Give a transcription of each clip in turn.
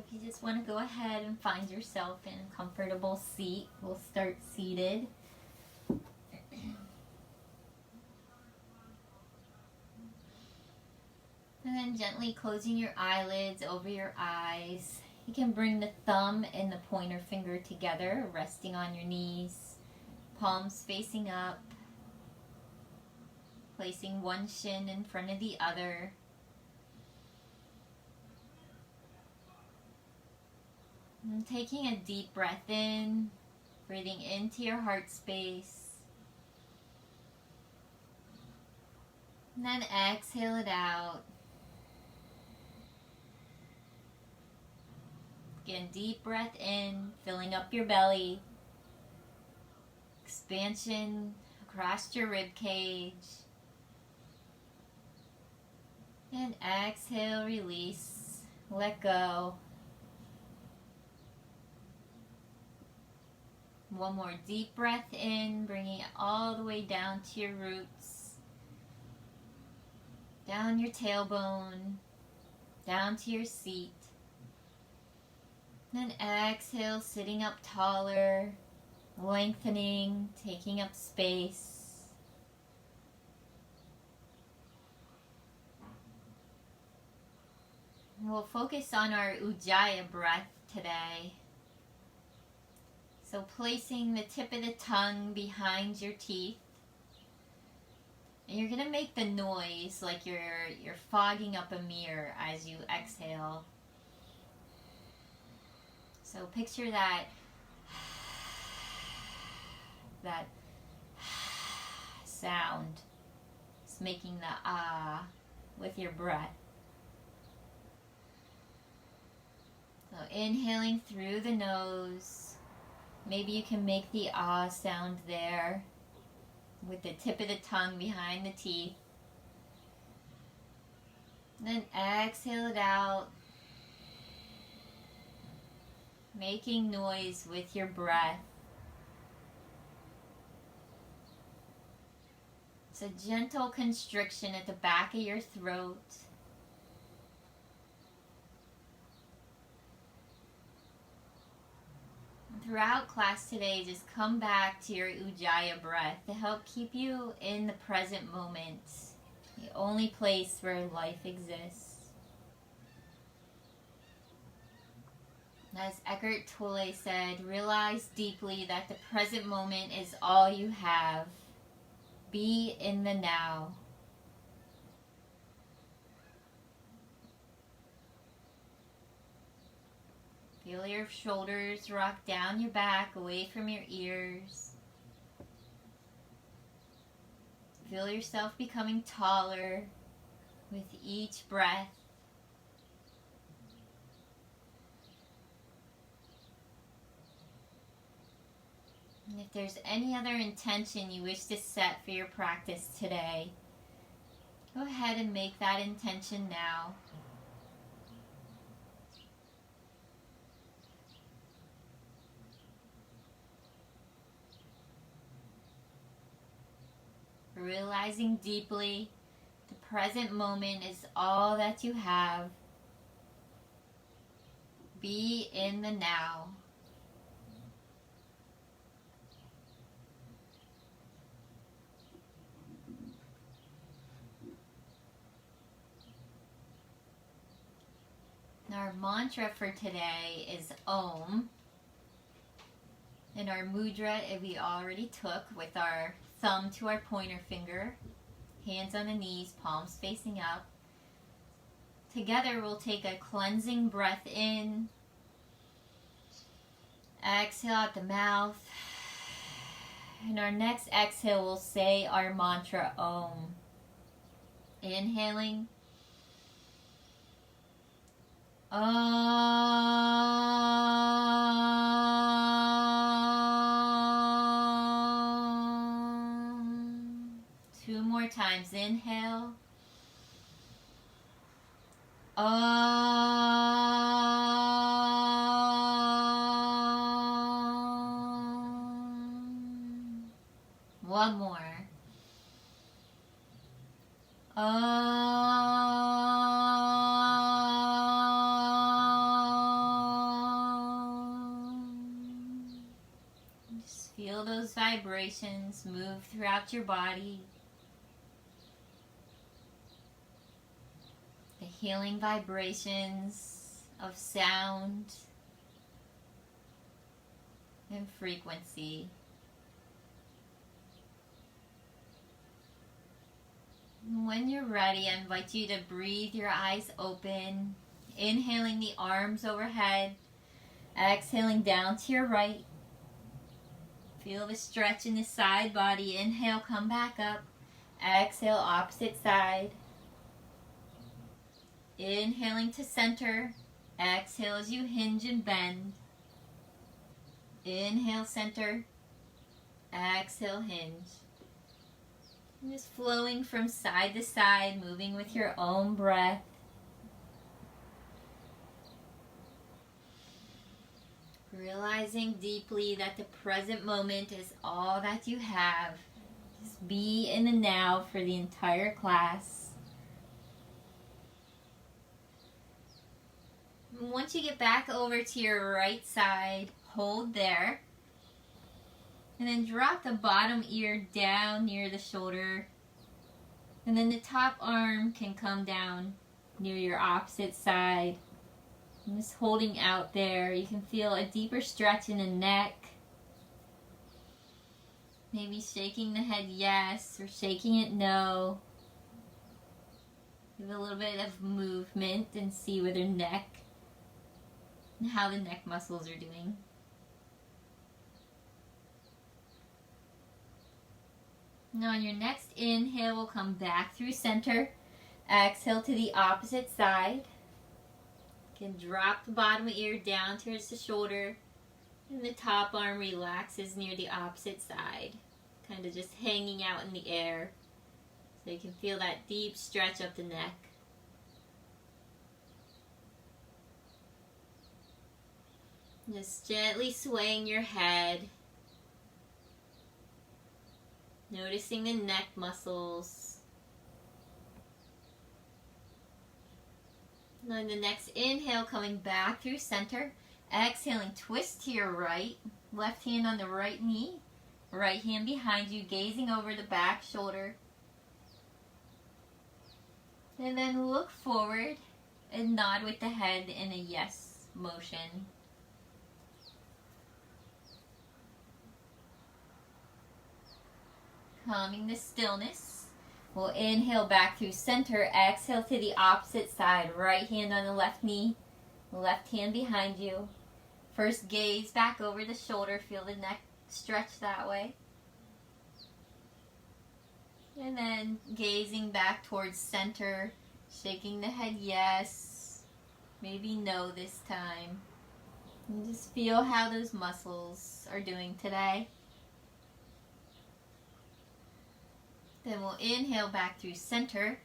if you just want to go ahead and find yourself in a comfortable seat, we'll start seated. And then gently closing your eyelids over your eyes. You can bring the thumb and the pointer finger together, resting on your knees, palms facing up, placing one shin in front of the other. And taking a deep breath in, breathing into your heart space. And then exhale it out. Again, deep breath in, filling up your belly. Expansion across your rib cage. And exhale, release, let go. One more deep breath in, bringing it all the way down to your roots. Down your tailbone, down to your seat. Then exhale, sitting up taller, lengthening, taking up space. We'll focus on our Ujjayi breath today. So placing the tip of the tongue behind your teeth. And you're going to make the noise like you're fogging up a mirror as you exhale. So picture that sound. It's making the ah with your breath. So inhaling through the nose. Maybe you can make the ah sound there with the tip of the tongue behind the teeth. Then exhale it out, making noise with your breath. It's a gentle constriction at the back of your throat. Throughout class today, just come back to your Ujjayi breath to help keep you in the present moment, the only place where life exists. As Eckhart Tolle said, realize deeply that the present moment is all you have. Be in the now. Feel your shoulders rock down your back, away from your ears. Feel yourself becoming taller with each breath. And if there's any other intention you wish to set for your practice today, go ahead and make that intention now. Realizing deeply the present moment is all that you have. Be in the now. Our mantra for today is Om. And our mudra we already took with our thumb to our pointer finger, hands on the knees, palms facing up. Together we'll take a cleansing breath in. Exhale out the mouth. And our next exhale we'll say our mantra Om. Inhaling. Two more times. Inhale. One more. Feel those vibrations move throughout your body. The healing vibrations of sound and frequency. When you're ready, I invite you to breathe your eyes open, inhaling the arms overhead, exhaling down to your right. Feel the stretch in the side body. Inhale, come back up. Exhale, opposite side. Inhaling to center. Exhale as you hinge and bend. Inhale, center. Exhale, hinge. And just flowing from side to side, moving with your own breath. Realizing deeply that the present moment is all that you have. Just be in the now for the entire class. Once you get back over to your right side, hold there. And then drop the bottom ear down near the shoulder. And then the top arm can come down near your opposite side. And just holding out there. You can feel a deeper stretch in the neck. Maybe shaking the head yes or shaking it no. Give a little bit of movement and see where the neck and how the neck muscles are doing. Now on your next inhale, we'll come back through center. Exhale to the opposite side. You can drop the bottom ear down towards the shoulder. And the top arm relaxes near the opposite side. Kind of just hanging out in the air. So you can feel that deep stretch up the neck. Just gently swaying your head. Noticing the neck muscles. On the next inhale, coming back through center. Exhaling, twist to your right. Left hand on the right knee. Right hand behind you, gazing over the back shoulder. And then look forward and nod with the head in a yes motion. Calming the stillness. We'll inhale back through center. Exhale to the opposite side. Right hand on the left knee. Left hand behind you. First gaze back over the shoulder. Feel the neck stretch that way. And then gazing back towards center. Shaking the head yes. Maybe no this time. And just feel how those muscles are doing today. Then we'll inhale back through center.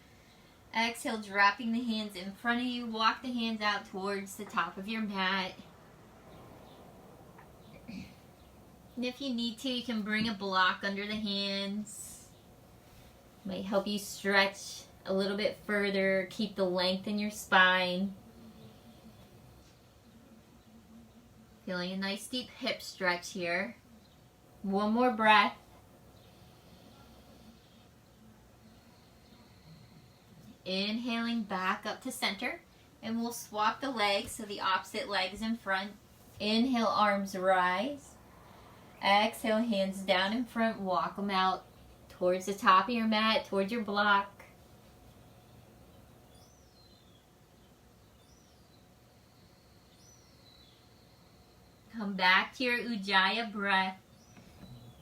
Exhale, dropping the hands in front of you. Walk the hands out towards the top of your mat. And if you need to, you can bring a block under the hands. Might help you stretch a little bit further. Keep the length in your spine. Feeling a nice deep hip stretch here. One more breath. Inhaling back up to center. And we'll swap the legs so the opposite leg is in front. Inhale, arms rise. Exhale, hands down in front. Walk them out towards the top of your mat, towards your block. Come back to your Ujjayi breath.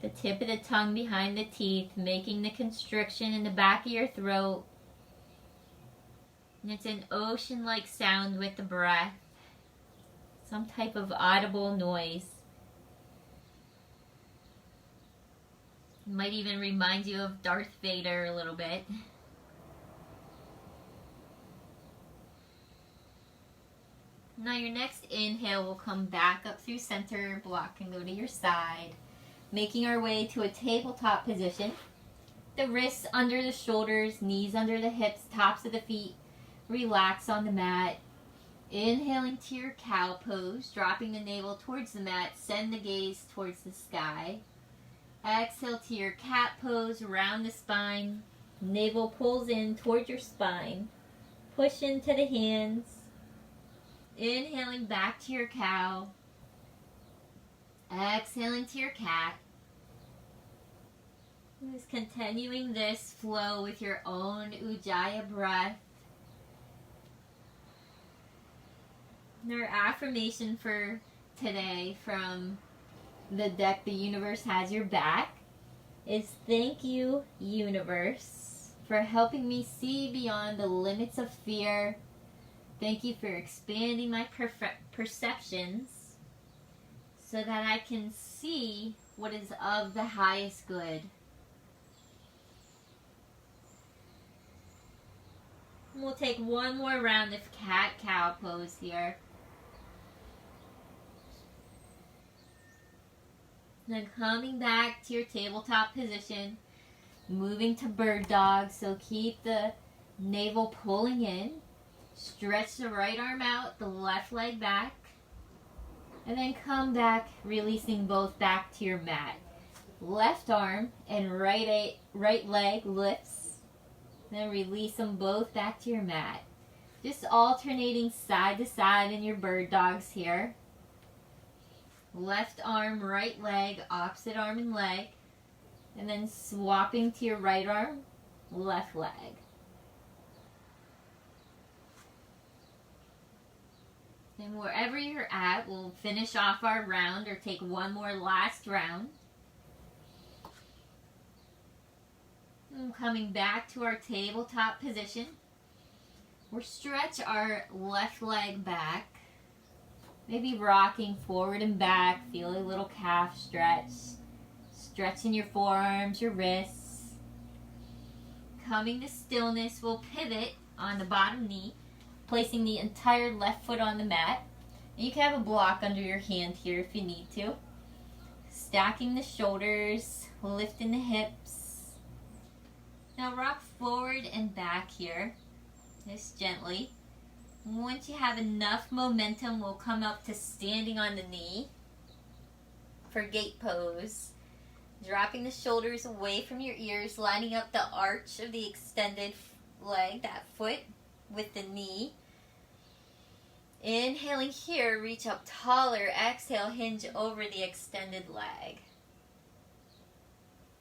The tip of the tongue behind the teeth, making the constriction in the back of your throat. And it's an ocean-like sound with the breath. Some type of audible noise. It might even remind you of Darth Vader a little bit. Now your next inhale will come back up through center, block and go to your side. Making our way to a tabletop position. The wrists under the shoulders, knees under the hips, tops of the feet. Relax on the mat. Inhaling to your cow pose, dropping the navel towards the mat. Send the gaze towards the sky. Exhale to your cat pose, round the spine. Navel pulls in towards your spine. Push into the hands. Inhaling back to your cow. Exhaling to your cat. Just continuing this flow with your own Ujjayi breath. And our affirmation for today from the deck The Universe Has Your Back is, thank you, universe, for helping me see beyond the limits of fear. Thank you for expanding my perceptions so that I can see what is of the highest good. We'll take one more round of cat-cow pose here. Then coming back to your tabletop position, moving to bird dog. So keep the navel pulling in. Stretch the right arm out, the left leg back. And then come back, releasing both back to your mat. Left arm and right leg lifts. Then release them both back to your mat. Just alternating side to side in your bird dogs here. Left arm, right leg, opposite arm and leg. And then swapping to your right arm, left leg. And wherever you're at, we'll finish off our round or take one more last round. And coming back to our tabletop position, we'll stretch our left leg back. Maybe rocking forward and back. Feel a little calf stretch. Stretching your forearms, your wrists. Coming to stillness, we'll pivot on the bottom knee, placing the entire left foot on the mat. And you can have a block under your hand here if you need to. Stacking the shoulders, lifting the hips. Now rock forward and back here, just gently. Once you have enough momentum, we'll come up to standing on the knee for gate pose. Dropping the shoulders away from your ears, lining up the arch of the extended leg, that foot, with the knee. Inhaling here, reach up taller. Exhale, hinge over the extended leg.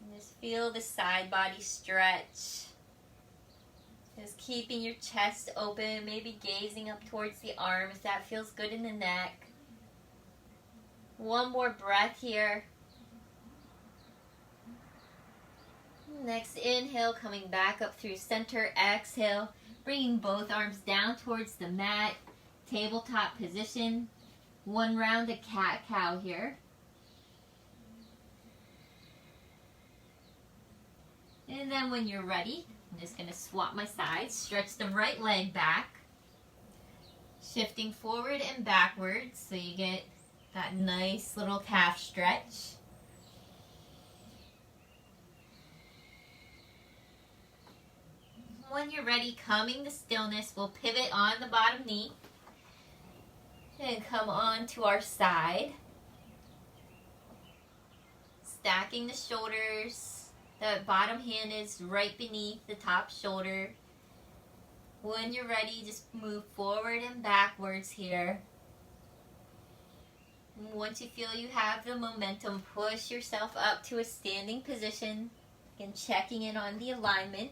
And just feel the side body stretch. Just keeping your chest open, maybe gazing up towards the arms. That feels good in the neck. One more breath here. Next inhale, coming back up through center. Exhale, bringing both arms down towards the mat. Tabletop position. One round of cat-cow here. And then when you're ready, I'm just going to swap my sides. Stretch the right leg back. Shifting forward and backwards so you get that nice little calf stretch. When you're ready, coming to stillness, we'll pivot on the bottom knee. And come on to our side. Stacking the shoulders. The bottom hand is right beneath the top shoulder. When you're ready, just move forward and backwards here. And once you feel you have the momentum, push yourself up to a standing position. Again, checking in on the alignment.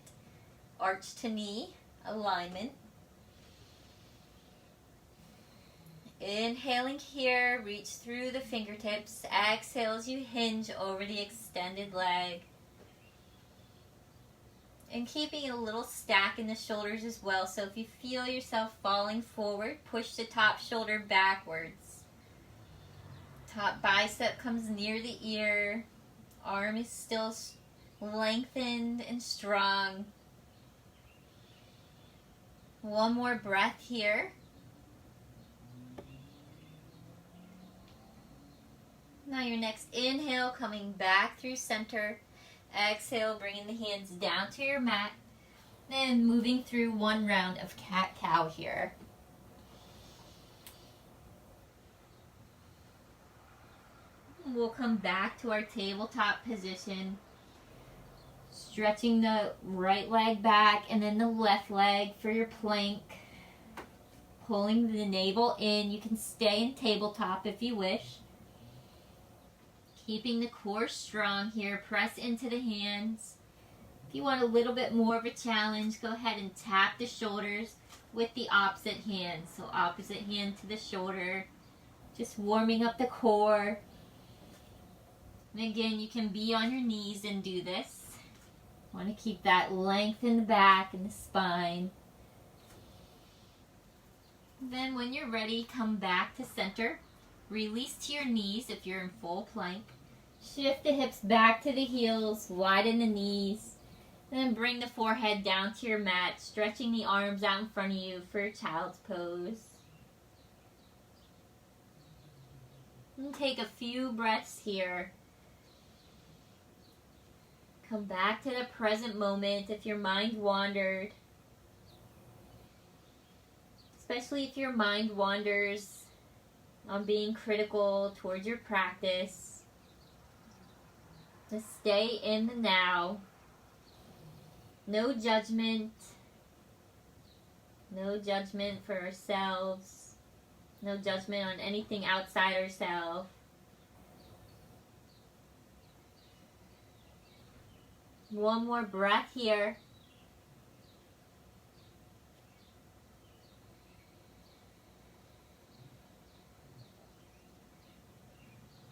Arch to knee alignment. Inhaling here, reach through the fingertips. Exhale as you hinge over the extended leg. And keeping a little stack in the shoulders as well. So if you feel yourself falling forward, push the top shoulder backwards. Top bicep comes near the ear. Arm is still lengthened and strong. One more breath here. Now your next inhale, coming back through center. Exhale, bringing the hands down to your mat. Then moving through one round of cat-cow here. we'll come back to our tabletop position. Stretching the right leg back and then the left leg for your plank. Pulling the navel in. You can stay in tabletop if you wish. Keeping the core strong here. Press into the hands. If you want a little bit more of a challenge, go ahead and tap the shoulders with the opposite hand. So opposite hand to the shoulder. Just warming up the core. And again, you can be on your knees and do this. Want to keep that length in the back and the spine. Then when you're ready, come back to center. Release to your knees if you're in full plank. Shift the hips back to the heels, widen the knees. Then bring the forehead down to your mat, stretching the arms out in front of you for child's pose. And take a few breaths here. Come back to the present moment if your mind wandered. Especially if your mind wanders on being critical towards your practice. Just stay in the now. No judgment. No judgment for ourselves. No judgment on anything outside ourselves. One more breath here.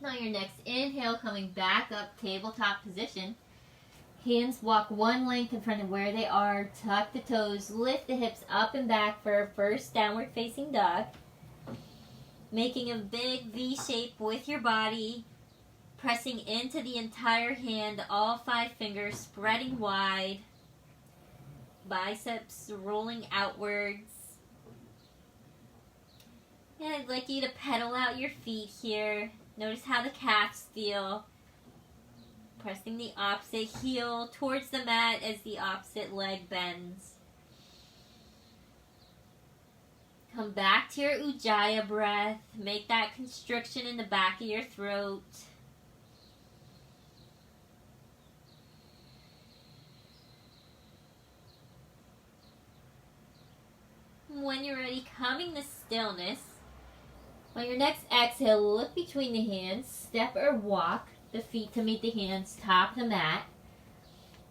Now your next inhale, coming back up, tabletop position. Hands walk one length in front of where they are. Tuck the toes, lift the hips up and back for our first downward facing dog. Making a big V shape with your body. Pressing into the entire hand, all 5 fingers spreading wide. Biceps rolling outwards. And I'd like you to pedal out your feet here. Notice how the calves feel. Pressing the opposite heel towards the mat as the opposite leg bends. Come back to your Ujjayi breath. Make that constriction in the back of your throat. When you're ready, coming to stillness. On your next exhale, look between the hands, step or walk the feet to meet the hands, top of the mat.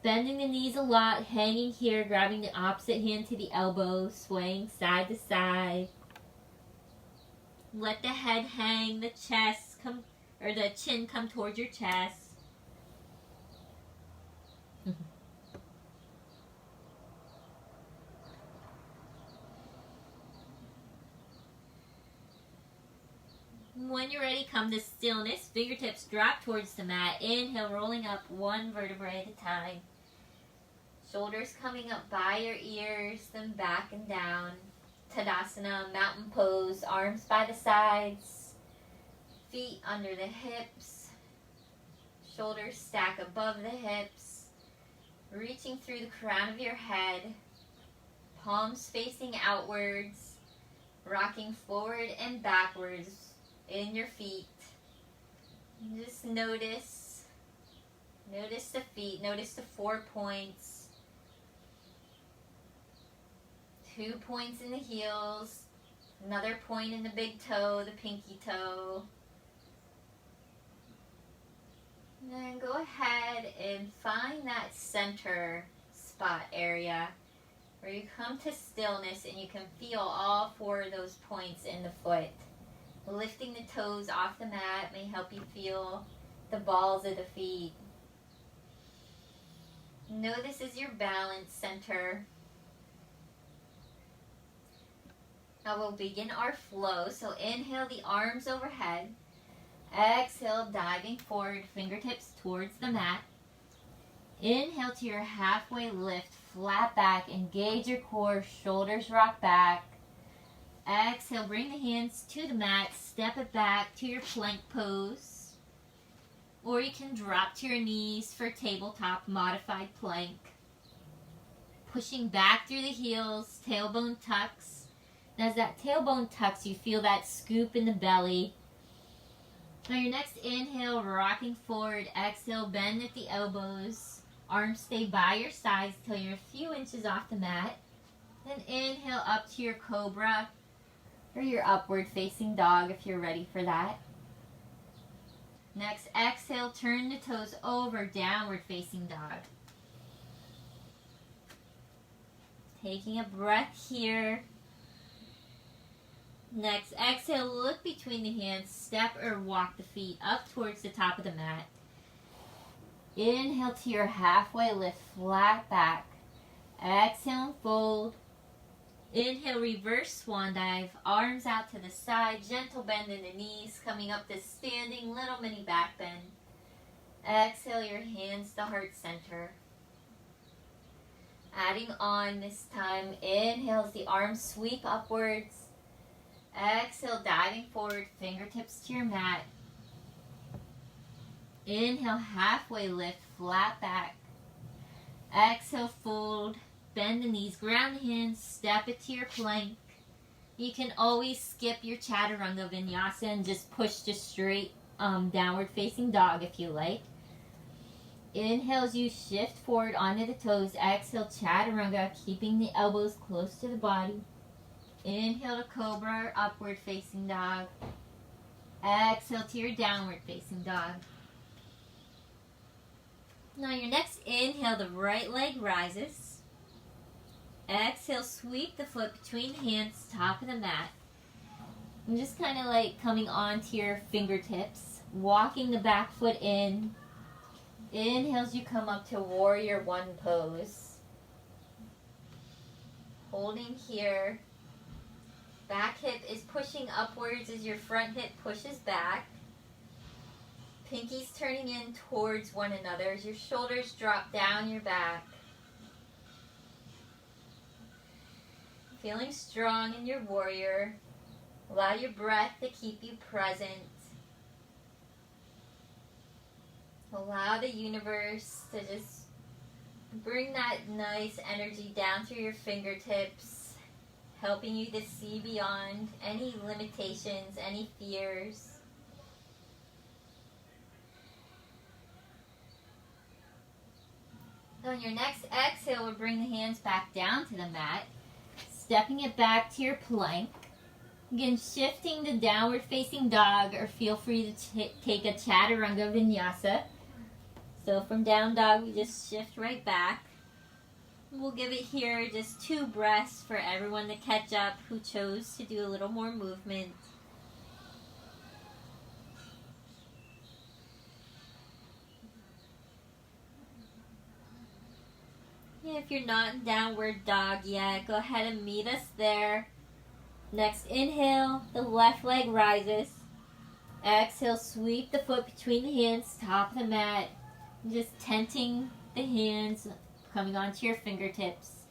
Bending the knees a lot, hanging here, grabbing the opposite hand to the elbow, swaying side to side. Let the head hang, the chest come, or the chin come towards your chest. When you're ready, come to stillness. Fingertips drop towards the mat. Inhale, rolling up one vertebrae at a time. Shoulders coming up by your ears, then back and down. Tadasana, mountain pose, arms by the sides. Feet under the hips. Shoulders stack above the hips. Reaching through the crown of your head. Palms facing outwards. Rocking forward and backwards in your feet. Just notice the feet, notice the 4 points. 2 points in the heels, another point in the big toe, the pinky toe. And then go ahead and find that center spot area where you come to stillness and you can feel all 4 of those points in the foot. Lifting the toes off the mat may help you feel the balls of the feet. Know this is your balance center. Now we'll begin our flow. So inhale the arms overhead. Exhale, diving forward, fingertips towards the mat. Inhale to your halfway lift, flat back, engage your core, shoulders rock back. Exhale, bring the hands to the mat, step it back to your plank pose. Or you can drop to your knees for tabletop modified plank. Pushing back through the heels, tailbone tucks. And as that tailbone tucks, you feel that scoop in the belly. Now your next inhale, rocking forward. Exhale, bend at the elbows. Arms stay by your sides till you're a few inches off the mat. Then inhale up to your cobra or your upward facing dog if you're ready for that. Next, exhale, turn the toes over, downward facing dog. Taking a breath here. Next, exhale, look between the hands, step or walk the feet up towards the top of the mat. Inhale to your halfway lift, flat back. Exhale and fold. Inhale, reverse swan dive, arms out to the side, gentle bend in the knees, coming up to standing little mini back bend. Exhale your hands to heart center. Adding on this time, inhale as the arms sweep upwards. Exhale, diving forward, fingertips to your mat. Inhale, halfway lift, flat back. Exhale, fold, bend the knees, ground the hands, step it to your plank. You can always skip your chaturanga vinyasa and just push to straight downward facing dog if you like. Inhale as you shift forward onto the toes. Exhale, chaturanga, keeping the elbows close to the body. Inhale to cobra or upward facing dog. Exhale to your downward facing dog. Now your next inhale, the right leg rises. Exhale, sweep the foot between the hands, top of the mat. And just kind of like coming onto your fingertips, walking the back foot in. Inhale as you come up to warrior one pose. Holding here. Back hip is pushing upwards as your front hip pushes back. Pinkies turning in towards one another as your shoulders drop down your back. Feeling strong in your warrior. Allow your breath to keep you present. Allow the universe to just bring that nice energy down through your fingertips, helping you to see beyond any limitations, any fears. So on your next exhale, we'll bring the hands back down to the mat, stepping it back to your plank. Again, shifting to downward facing dog, or feel free to take a chaturanga vinyasa. So from down dog, we just shift right back. We'll give it here just 2 breaths for everyone to catch up who chose to do a little more movement. Yeah, if you're not in downward dog yet, go ahead and meet us there. Next inhale, the left leg rises. Exhale, sweep the foot between the hands, top of the mat. Just tenting the hands, coming onto your fingertips.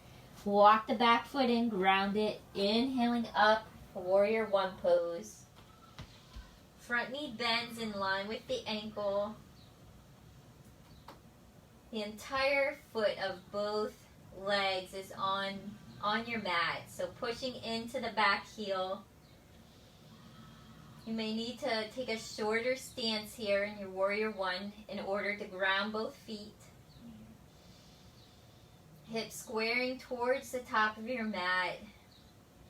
Walk the back foot in, ground it. Inhaling up, warrior one pose. Front knee bends in line with the ankle. The entire foot of both legs is on your mat, so pushing into the back heel. You may need to take a shorter stance here in your warrior one in order to ground both feet. Hips squaring towards the top of your mat.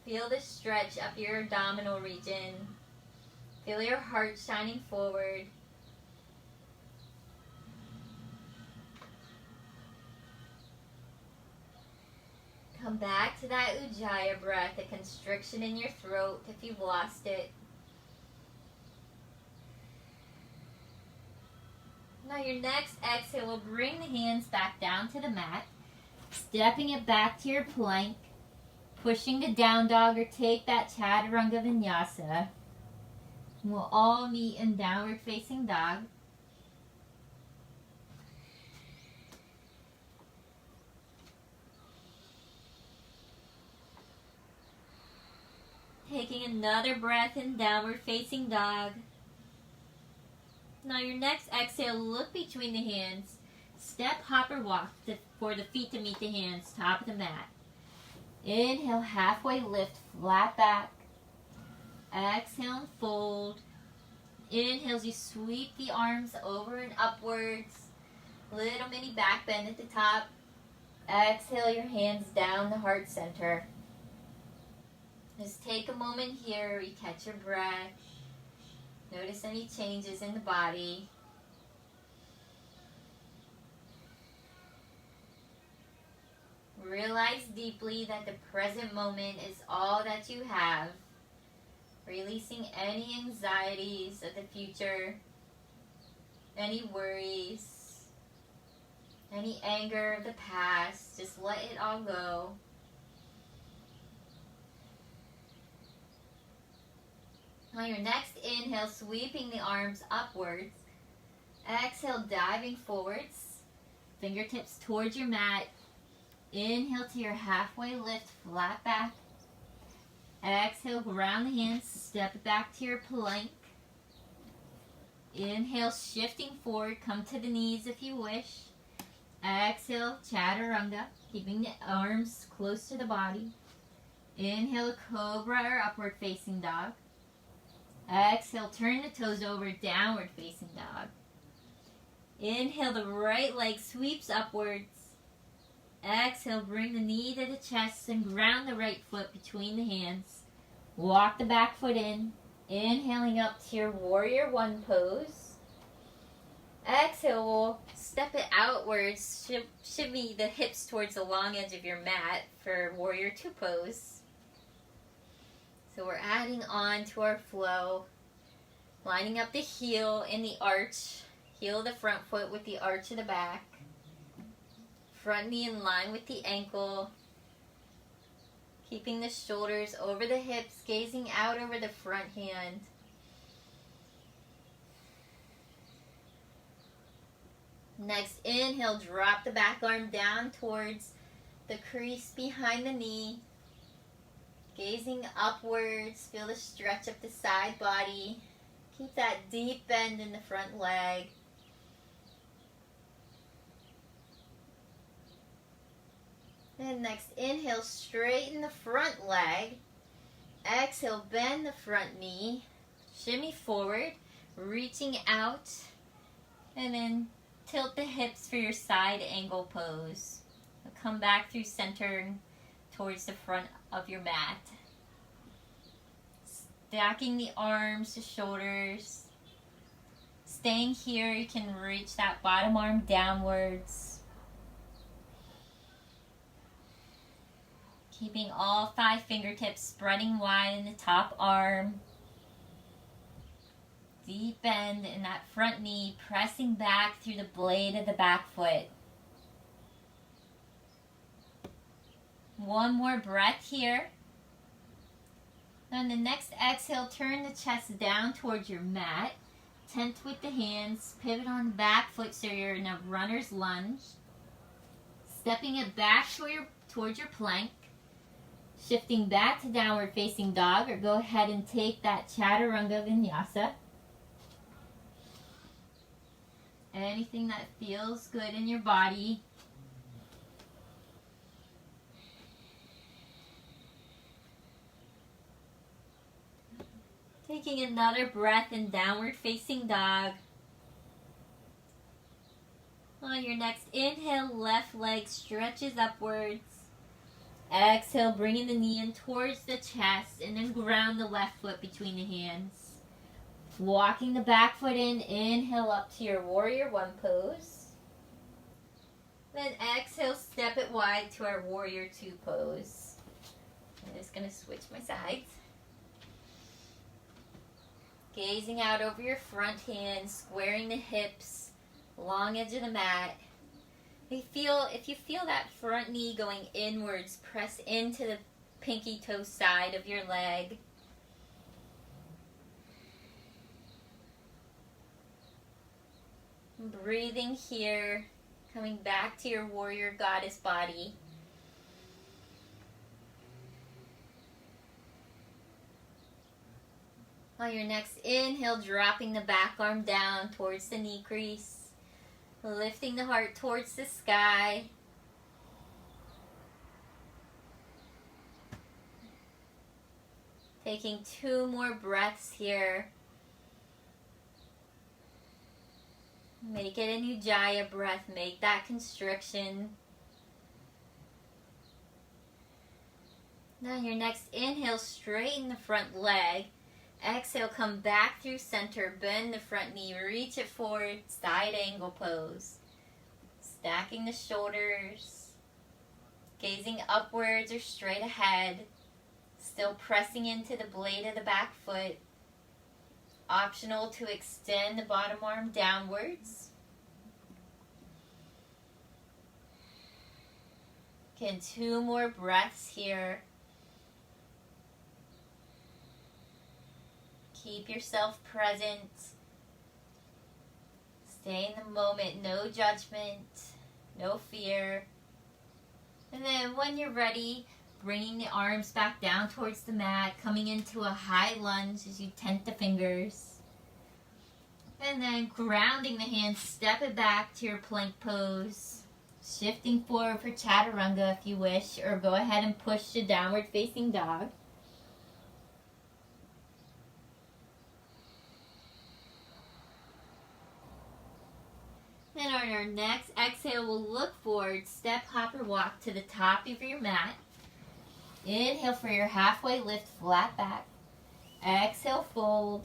Feel the stretch up your abdominal region. Feel your heart shining forward. Come back to that Ujjayi breath, a constriction in your throat if you've lost it. Now your next exhale will bring the hands back down to the mat, stepping it back to your plank, pushing to down dog or take that chaturanga vinyasa. We'll all meet in downward facing dog. Taking another breath in downward facing dog. Now your next exhale, look between the hands. Step, hop, or walk for the feet to meet the hands, top of the mat. Inhale, halfway lift, flat back. Exhale and fold. inhales, you sweep the arms over and upwards. Little mini back bend at the top. Exhale your hands down the heart center. Just take a moment here, you catch your breath. Notice any changes in the body. Realize deeply that the present moment is all that you have. Releasing any anxieties of the future, any worries, any anger of the past. Just let it all go. On your next inhale, sweeping the arms upwards. Exhale, diving forwards. Fingertips towards your mat. Inhale to your halfway lift, flat back. Exhale, ground the hands, step it back to your plank. Inhale, shifting forward, come to the knees if you wish. Exhale, chaturanga, keeping the arms close to the body. Inhale, cobra or upward facing dog. Exhale, turn the toes over, downward facing dog. Inhale, the right leg sweeps upwards. Exhale, bring the knee to the chest and ground the right foot between the hands. Walk the back foot in. Inhaling up to your warrior one pose. Exhale, we'll step it outwards. Shimmy the hips towards the long edge of your mat for warrior two pose. So we're adding on to our flow. Lining up the heel in the arch. Heel of the front foot with the arch of the back. Front knee in line with the ankle. Keeping the shoulders over the hips, gazing out over the front hand. Next, inhale, drop the back arm down towards the crease behind the knee. Gazing upwards, feel the stretch of the side body. Keep that deep bend in the front leg. And next, inhale, straighten the front leg. Exhale, bend the front knee. Shimmy forward, reaching out. And then tilt the hips for your side angle pose. Come back through center towards the front of your mat. Stacking the arms to shoulders. Staying here, you can reach that bottom arm downwards. Keeping all 5 fingertips spreading wide in the top arm. Deep bend in that front knee, pressing back through the blade of the back foot. One more breath here. On the next exhale, turn the chest down towards your mat. Tent with the hands. Pivot on the back foot so you're in a runner's lunge. Stepping it back towards your plank. Shifting back to downward facing dog, or go ahead and take that chaturanga vinyasa. Anything that feels good in your body. Taking another breath in downward facing dog. On your next inhale, left leg stretches upwards. Exhale, bringing the knee in towards the chest and then ground the left foot between the hands. Walking the back foot in, inhale up to your warrior one pose. Then exhale, step it wide to our warrior two pose. I'm just going to switch my sides. Gazing out over your front hand, squaring the hips, long edge of the mat. If you feel that front knee going inwards, press into the pinky toe side of your leg. Breathing here, coming back to your warrior goddess body. On your next inhale, dropping the back arm down towards the knee crease. Lifting the heart towards the sky. Taking 2 more breaths here. Make it a Ujjayi breath. Make that constriction. Now your next inhale, straighten the front leg. Exhale, come back through center. Bend the front knee. Reach it forward. Side angle pose. Stacking the shoulders. Gazing upwards or straight ahead. Still pressing into the blade of the back foot. Optional to extend the bottom arm downwards. Again, 2 more breaths here. Keep yourself present. Stay in the moment, no judgment, no fear. And then when you're ready, bringing the arms back down towards the mat, coming into a high lunge as you tent the fingers. And then grounding the hands, step it back to your plank pose. Shifting forward for chaturanga if you wish, or go ahead and push to downward facing dog. Then on our next exhale, we'll look forward, step, hop, or walk to the top of your mat. Inhale for your halfway lift, flat back. Exhale, fold.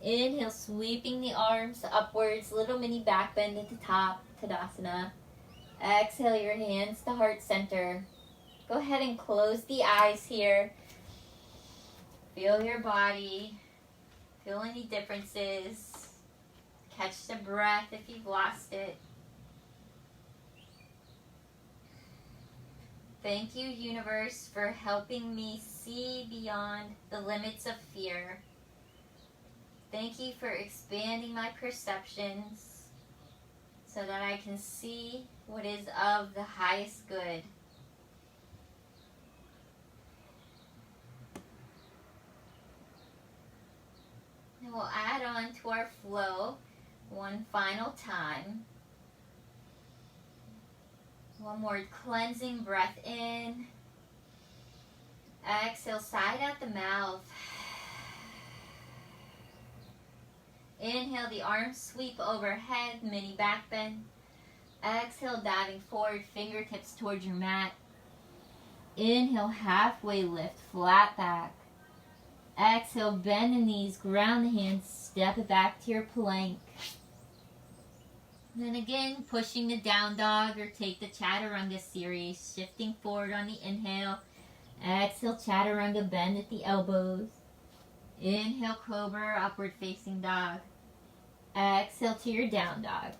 Inhale, sweeping the arms upwards, little mini back bend at the top, Tadasana. Exhale your hands to heart center. Go ahead and close the eyes here. Feel your body. Feel any differences. Catch the breath if you've lost it. Thank you, universe, for helping me see beyond the limits of fear. Thank you for expanding my perceptions so that I can see what is of the highest good. And we'll add on to our flow one final time. One more cleansing breath in. Exhale, side out the mouth. Inhale, the arms sweep overhead, mini back bend. Exhale, diving forward, fingertips towards your mat. Inhale, halfway lift, flat back. Exhale, bend the knees, ground the hands, step it back to your plank. Then again, pushing the down dog or take the chaturanga series, shifting forward on the inhale. Exhale, chaturanga, bend at the elbows. Inhale, cobra, upward facing dog. Exhale to your down dog.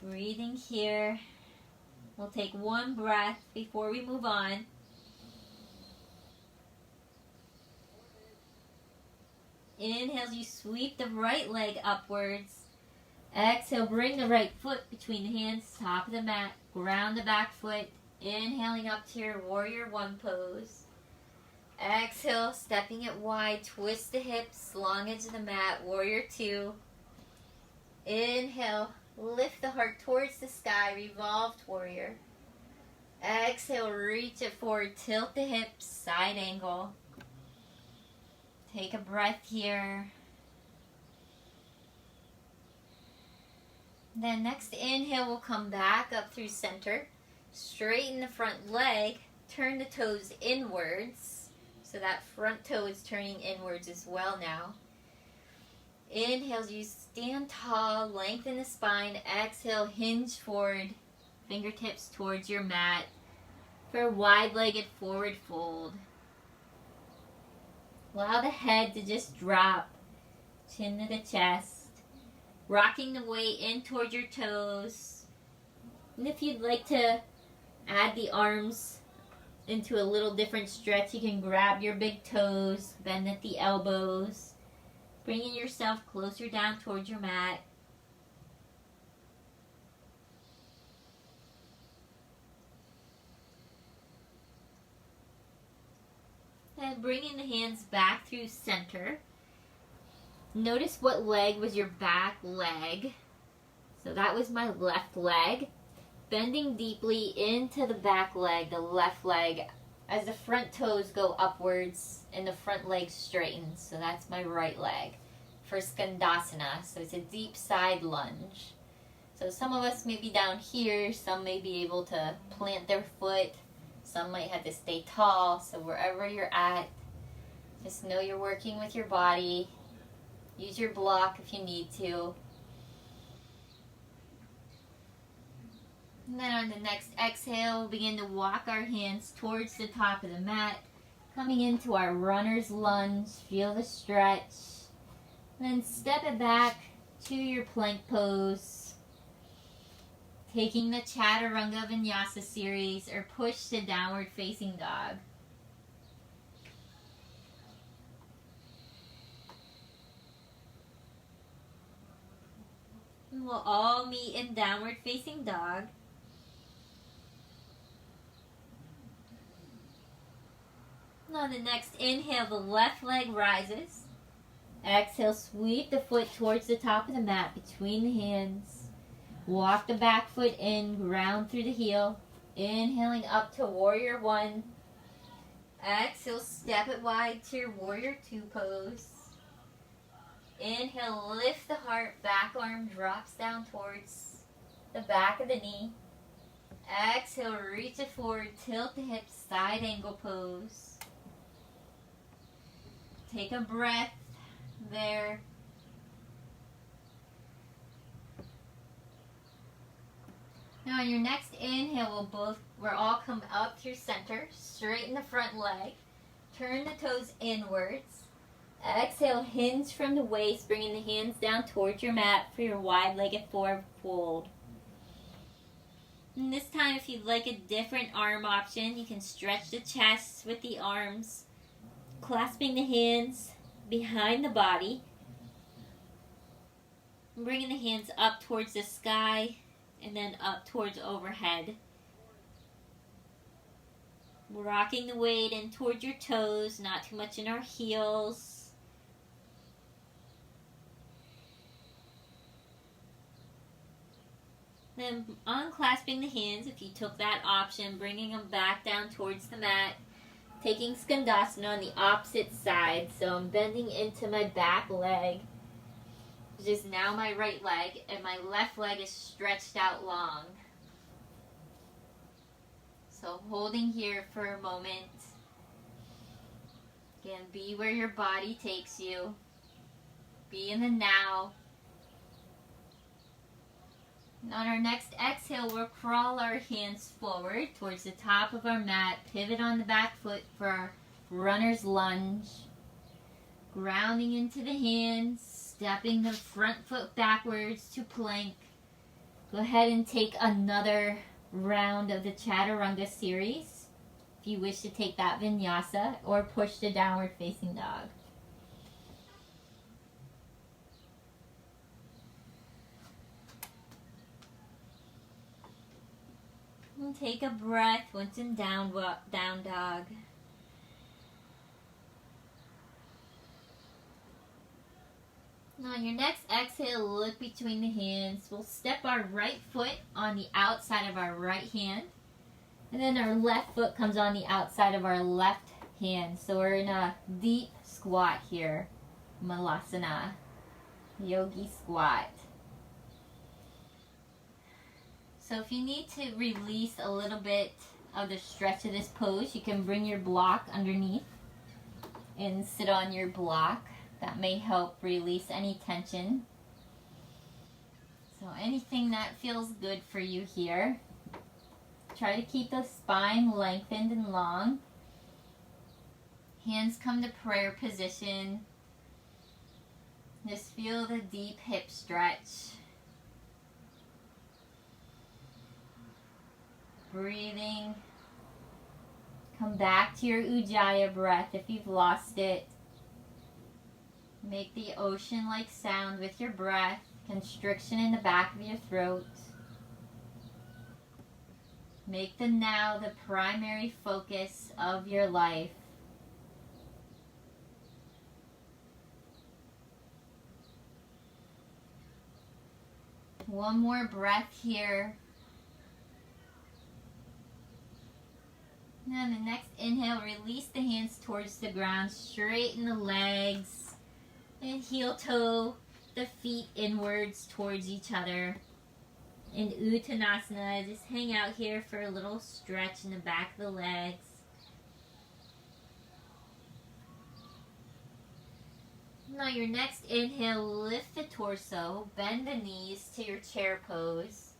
Breathing here. We'll take one breath before we move on. Inhale, you sweep the right leg upwards. Exhale, bring the right foot between the hands, top of the mat. Ground the back foot. Inhaling up to your warrior one pose. Exhale, stepping it wide, twist the hips, long edge of the mat, warrior two. Inhale, lift the heart towards the sky, revolved warrior. Exhale, reach it forward, tilt the hips, side angle. Take a breath here. Then next inhale, we'll come back up through center. Straighten the front leg, turn the toes inwards. So that front toe is turning inwards as well now. Inhale, you stand tall, lengthen the spine. Exhale, hinge forward, fingertips towards your mat for a wide-legged forward fold. Allow the head to just drop, chin to the chest, rocking the weight in towards your toes. And if you'd like to add the arms into a little different stretch, you can grab your big toes, bend at the elbows, bringing yourself closer down towards your mat. And bringing the hands back through center. Notice what leg was your back leg. So that was my left leg. Bending deeply into the back leg, the left leg, as the front toes go upwards and the front leg straightens. So that's my right leg. for Skandasana. So it's a deep side lunge. So some of us may be down here, some may be able to plant their foot, some might have to stay tall. So wherever you're at, just know you're working with your body. Use your block if you need to. And then on the next exhale, we'll begin to walk our hands towards the top of the mat, coming into our runner's lunge. Feel the stretch. And then step it back to your plank pose. Taking the Chaturanga Vinyasa series, or push to downward facing dog. And we'll all meet in downward facing dog. On the next inhale, the left leg rises. Exhale, sweep the foot towards the top of the mat between the hands. Walk the back foot in, ground through the heel. Inhaling up to Warrior One. Exhale, step it wide to your Warrior Two pose. Inhale, lift the heart, back arm drops down towards the back of the knee. Exhale, reach it forward, tilt the hips, side angle pose. Take a breath there. Now on your next inhale, we'll all come up through center, straighten the front leg, turn the toes inwards. Exhale, hinge from the waist, bringing the hands down towards your mat for your wide-legged forward fold. And this time, if you'd like a different arm option, you can stretch the chest with the arms, clasping the hands behind the body, bringing the hands up towards the sky and then up towards overhead. Rocking the weight in towards your toes, not too much in our heels. Then unclasping the hands, if you took that option, bringing them back down towards the mat. Taking Skandasana on the opposite side, so I'm bending into my back leg, which is now my right leg, and my left leg is stretched out long. So holding here for a moment. Again, be where your body takes you. Be in the now. And on our next exhale, we'll crawl our hands forward towards the top of our mat. Pivot on the back foot for our runner's lunge. Grounding into the hands. Stepping the front foot backwards to plank. Go ahead and take another round of the Chaturanga series. If you wish to take that Vinyasa, or push to downward facing dog. And take a breath once in down dog. Now on your next exhale, look between the hands. We'll step our right foot on the outside of our right hand. And then our left foot comes on the outside of our left hand. So we're in a deep squat here. Malasana. Yogi squat. So if you need to release a little bit of the stretch of this pose, you can bring your block underneath and sit on your block. That may help release any tension. So anything that feels good for you here. Try to keep the spine lengthened and long. Hands come to prayer position. Just feel the deep hip stretch. Breathing. Come back to your Ujjayi breath if you've lost it. Make the ocean-like sound with your breath. Constriction in the back of your throat. Make the now the primary focus of your life. One more breath here. And on the next inhale, release the hands towards the ground. Straighten the legs. And heel toe the feet inwards towards each other. In Uttanasana, just hang out here for a little stretch in the back of the legs. Now your next inhale, lift the torso, bend the knees to your chair pose.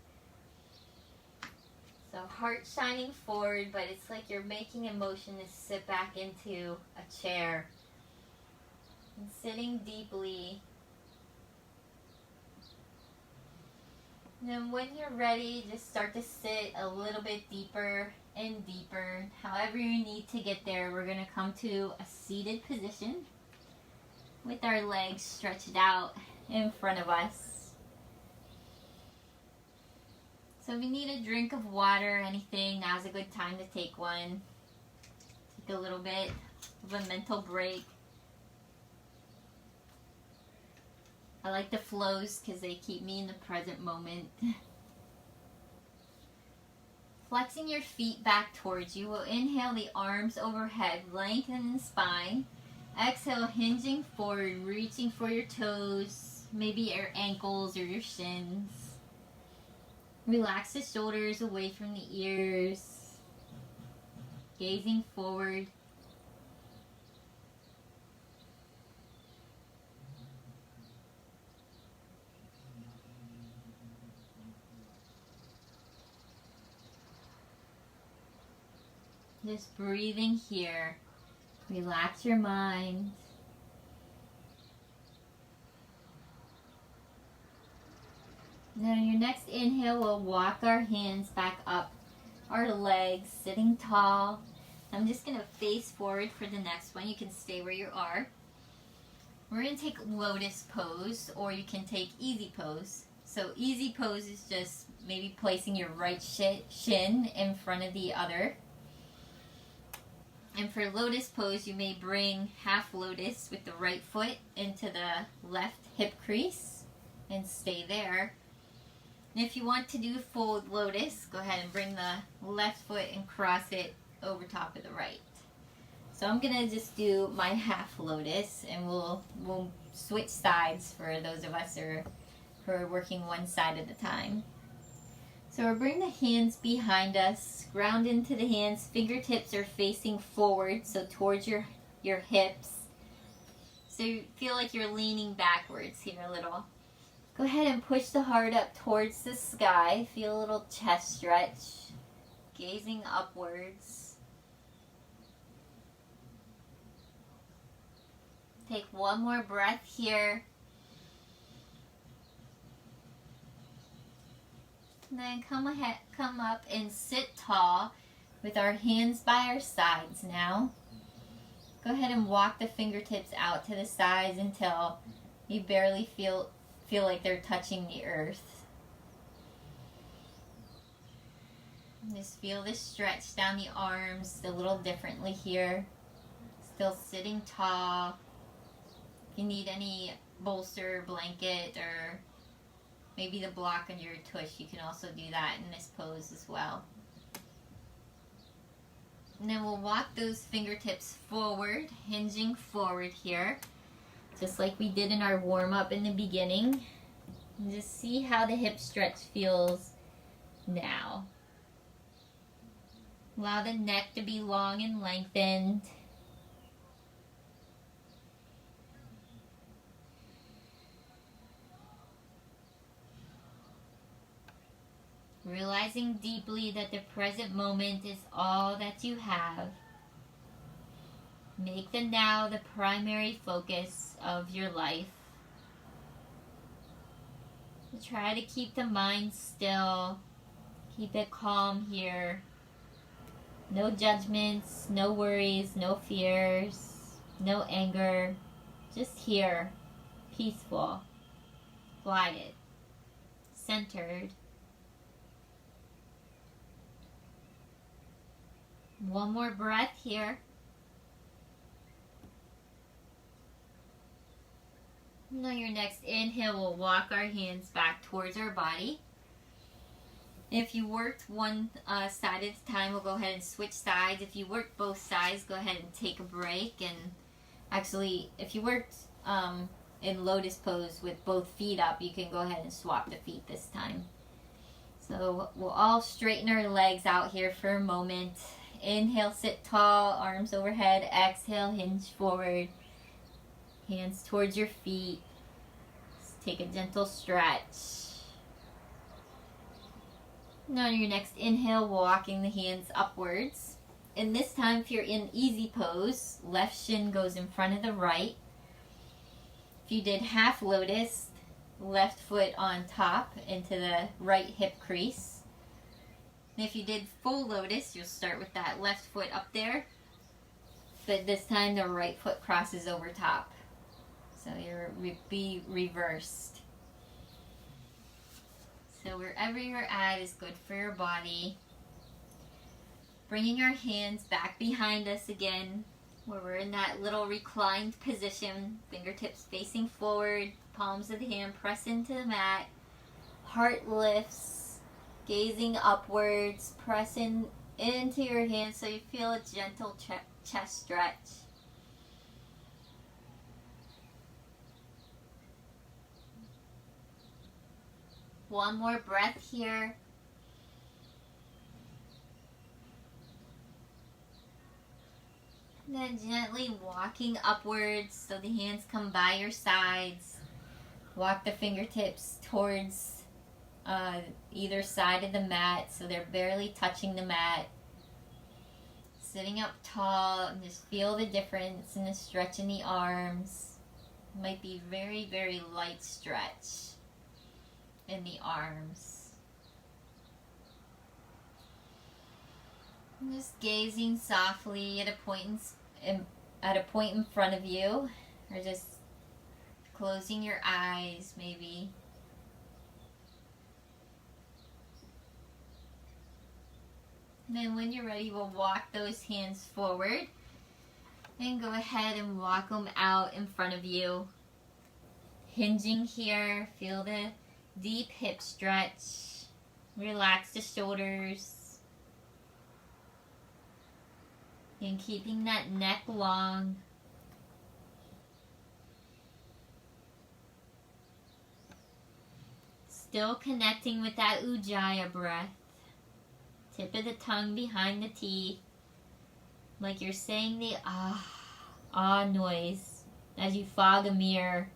So heart shining forward, but it's like you're making a motion to sit back into a chair. And sitting deeply. And then when you're ready, just start to sit a little bit deeper and deeper. However you need to get there, we're going to come to a seated position with our legs stretched out in front of us. So if you need a drink of water or anything, now's a good time to take one. Take a little bit of a mental break. I like the flows because they keep me in the present moment. Flexing your feet back towards you. We'll inhale the arms overhead, lengthen the spine. Exhale, hinging forward, reaching for your toes, maybe your ankles or your shins. Relax the shoulders away from the ears. Gazing forward. Just breathing here. Relax your mind. Now your next inhale, we'll walk our hands back up our legs, sitting tall. I'm just going to face forward for the next one. You can stay where you are. We're going to take lotus pose, or you can take easy pose. So easy pose is just maybe placing your right shin in front of the other. And for lotus pose, you may bring half lotus with the right foot into the left hip crease and stay there. And if you want to do full lotus, go ahead and bring the left foot and cross it over top of the right. So I'm going to just do my half lotus, and we'll switch sides for those of us who are working one side at a time. So we'll bring the hands behind us, ground into the hands, fingertips are facing forward, so towards your hips. So you feel like you're leaning backwards here a little. Go ahead and push the heart up towards the sky. Feel a little chest stretch, gazing upwards. Take one more breath here. And then come up and sit tall with our hands by our sides now. Go ahead and walk the fingertips out to the sides until you barely feel like they're touching the earth. And just feel this stretch down the arms a little differently here. Still sitting tall. If you need any bolster, blanket, or maybe the block on your tush, you can also do that in this pose as well. And then we'll walk those fingertips forward, hinging forward here, just like we did in our warm-up in the beginning. And just see how the hip stretch feels now. Allow the neck to be long and lengthened. Realizing deeply that the present moment is all that you have. Make the now the primary focus of your life. Try to keep the mind still. Keep it calm here. No judgments, no worries, no fears, no anger. Just here, peaceful, quiet, centered. One more breath here. Now your next inhale, we'll walk our hands back towards our body. If you worked one side at a time, we'll go ahead and switch sides. If you worked both sides, go ahead and take a break. And actually, if you worked in lotus pose with both feet up, you can go ahead and swap the feet this time. So we'll all straighten our legs out here for a moment. Inhale, sit tall, arms overhead. Exhale, hinge forward. Hands towards your feet. Just take a gentle stretch. Now on your next inhale, walking the hands upwards. And this time, if you're in easy pose, left shin goes in front of the right. If you did half lotus, left foot on top into the right hip crease. And if you did full lotus, you'll start with that left foot up there, but this time the right foot crosses over top. So you'll be reversed. So wherever you're at is good for your body. Bringing our hands back behind us again, where we're in that little reclined position, fingertips facing forward, palms of the hand press into the mat, heart lifts, gazing upwards, pressing into your hands so you feel a gentle chest stretch. One more breath here. And then gently walking upwards so the hands come by your sides. Walk the fingertips towards either side of the mat so they're barely touching the mat. Sitting up tall, and just feel the difference in the stretch in the arms. It might be very, very light stretch in the arms. And just gazing softly at a point in front of you, or just closing your eyes maybe. And then when you're ready, we'll walk those hands forward and go ahead and walk them out in front of you. Hinging here, feel the deep hip stretch. Relax the shoulders. And keeping that neck long. Still connecting with that Ujjayi breath. Tip of the tongue behind the teeth. Like you're saying the ah noise as you fog a mirror.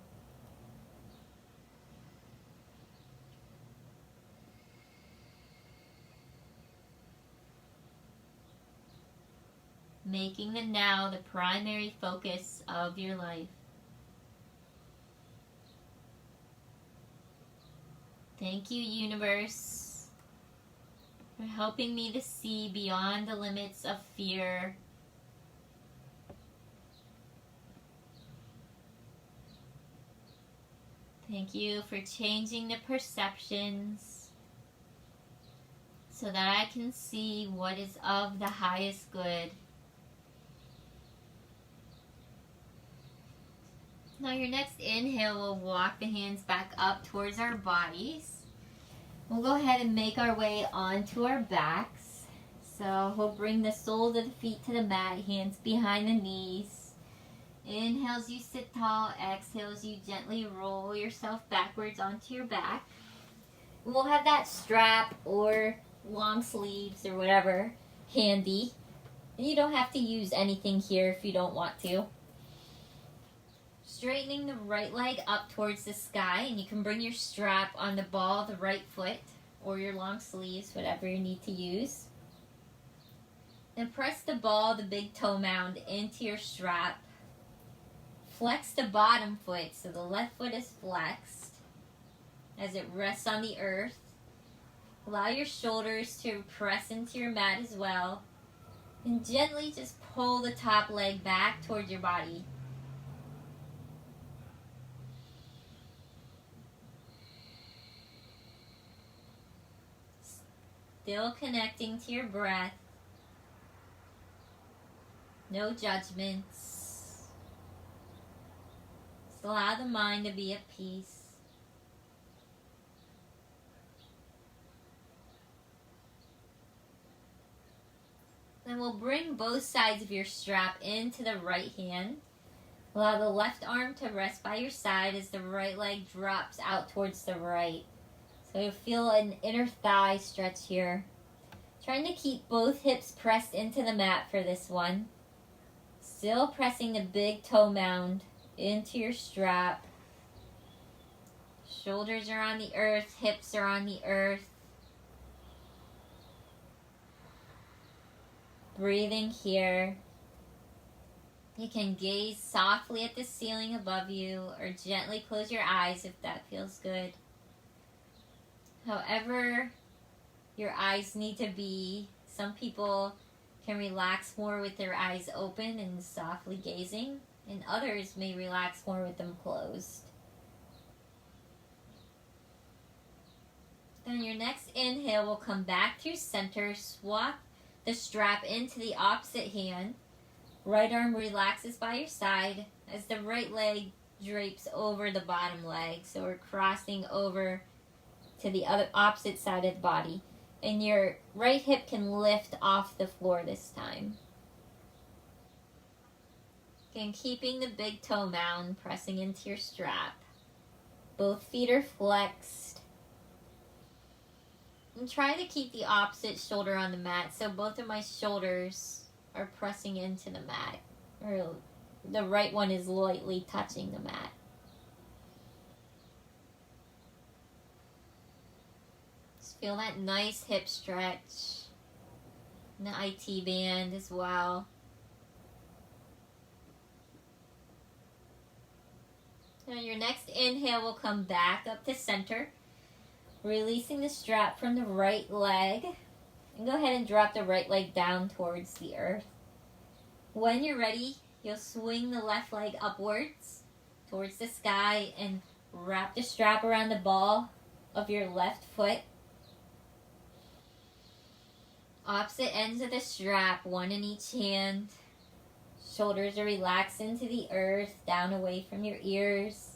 Making the now the primary focus of your life. Thank you, universe, for helping me to see beyond the limits of fear. Thank you for changing the perceptions so that I can see what is of the highest good. Now your next inhale, we'll walk the hands back up towards our bodies. We'll go ahead and make our way onto our backs. So we'll bring the soles of the feet to the mat, hands behind the knees. Inhales, you sit tall. Exhales, you gently roll yourself backwards onto your back. We'll have that strap or long sleeves or whatever handy. And you don't have to use anything here if you don't want to. Straightening the right leg up towards the sky, and you can bring your strap on the ball of the right foot or your long sleeves, whatever you need to use. And press the ball, the big toe mound, into your strap. Flex the bottom foot so the left foot is flexed as it rests on the earth. Allow your shoulders to press into your mat as well. And gently just pull the top leg back towards your body. Still connecting to your breath. No judgments. Just allow the mind to be at peace. Then we'll bring both sides of your strap into the right hand. Allow the left arm to rest by your side as the right leg drops out towards the right. So you feel an inner thigh stretch here. Trying to keep both hips pressed into the mat for this one. Still pressing the big toe mound into your strap. Shoulders are on the earth, hips are on the earth. Breathing here. You can gaze softly at the ceiling above you or gently close your eyes if that feels good. However your eyes need to be. Some people can relax more with their eyes open and softly gazing, and others may relax more with them closed. Then your next inhale will come back through center. Swap the strap into the opposite hand. Right arm relaxes by your side as the right leg drapes over the bottom leg. So we're crossing over to the other opposite side of the body. And your right hip can lift off the floor this time. Again, keeping the big toe mound, pressing into your strap. Both feet are flexed. And try to keep the opposite shoulder on the mat. So both of my shoulders are pressing into the mat. Or the right one is lightly touching the mat. Feel that nice hip stretch. And the IT band as well. Now your next inhale will come back up to center. Releasing the strap from the right leg. And go ahead and drop the right leg down towards the earth. When you're ready, you'll swing the left leg upwards towards the sky and wrap the strap around the ball of your left foot. Opposite ends of the strap, one in each hand. Shoulders are relaxed into the earth, down away from your ears.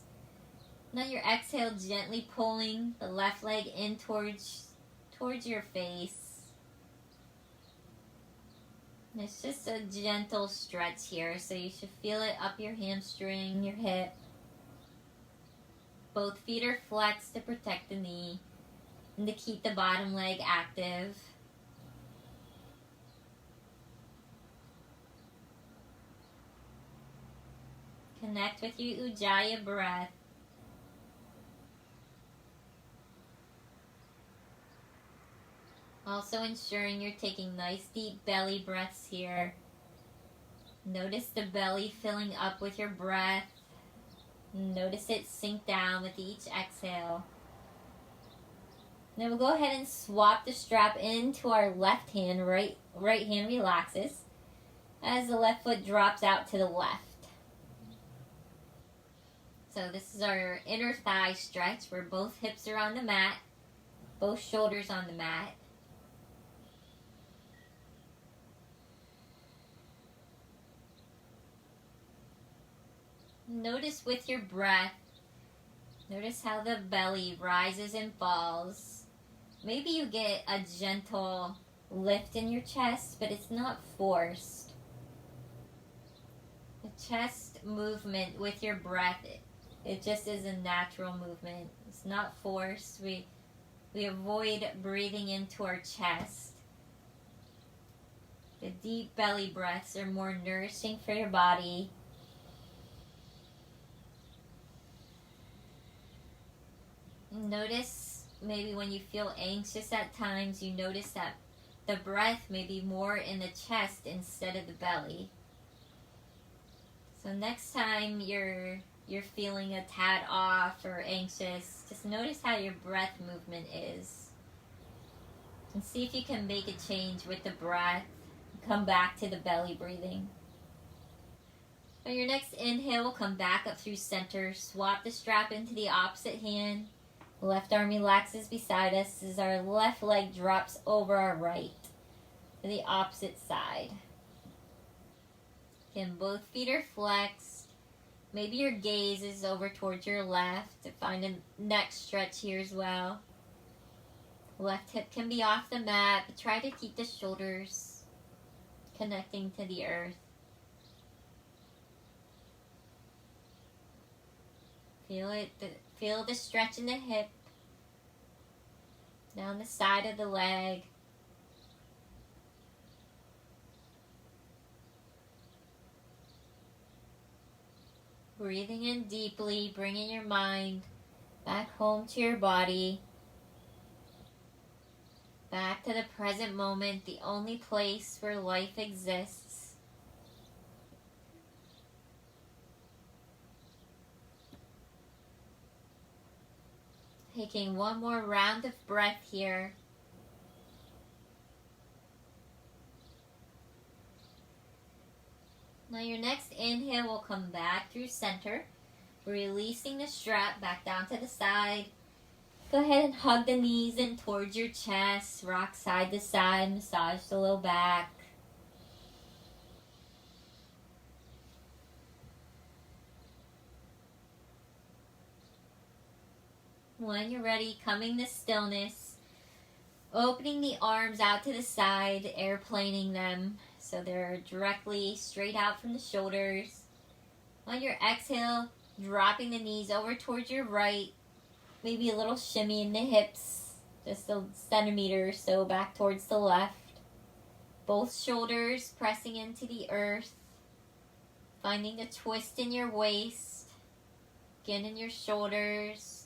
Now your exhale, gently pulling the left leg in towards your face. And it's just a gentle stretch here, so you should feel it up your hamstring, your hip. Both feet are flexed to protect the knee and to keep the bottom leg active. Connect with your Ujjayi breath. Also ensuring you're taking nice deep belly breaths here. Notice the belly filling up with your breath. Notice it sink down with each exhale. Now we'll go ahead and swap the strap into our left hand. Right hand relaxes as the left foot drops out to the left. So this is our inner thigh stretch where both hips are on the mat, both shoulders on the mat. Notice with your breath, notice how the belly rises and falls. Maybe you get a gentle lift in your chest, but it's not forced. The chest movement with your breath, it just is a natural movement. It's not forced. We avoid breathing into our chest. The deep belly breaths are more nourishing for your body. Notice maybe when you feel anxious at times, you notice that the breath may be more in the chest instead of the belly. So next time you're feeling a tad off or anxious, just notice how your breath movement is. And see if you can make a change with the breath. Come back to the belly breathing. On your next inhale, we'll come back up through center. Swap the strap into the opposite hand. Left arm relaxes beside us as our left leg drops over our right to the opposite side. Again, both feet are flexed. Maybe your gaze is over towards your left to find a neck stretch here as well. Left hip can be off the mat, but try to keep the shoulders connecting to the earth. Feel it. Feel the stretch in the hip. Down the side of the leg. Breathing in deeply, bringing your mind back home to your body. Back to the present moment, the only place where life exists. Taking one more round of breath here. Now your next inhale will come back through center, releasing the strap back down to the side. Go ahead and hug the knees in towards your chest, rock side to side, massage the low back. When you're ready, coming to stillness, opening the arms out to the side, airplaning them so they're directly straight out from the shoulders. On your exhale, dropping the knees over towards your right, maybe a little shimmy in the hips, just a centimeter or so back towards the left. Both shoulders pressing into the earth, finding the twist in your waist, again in your shoulders,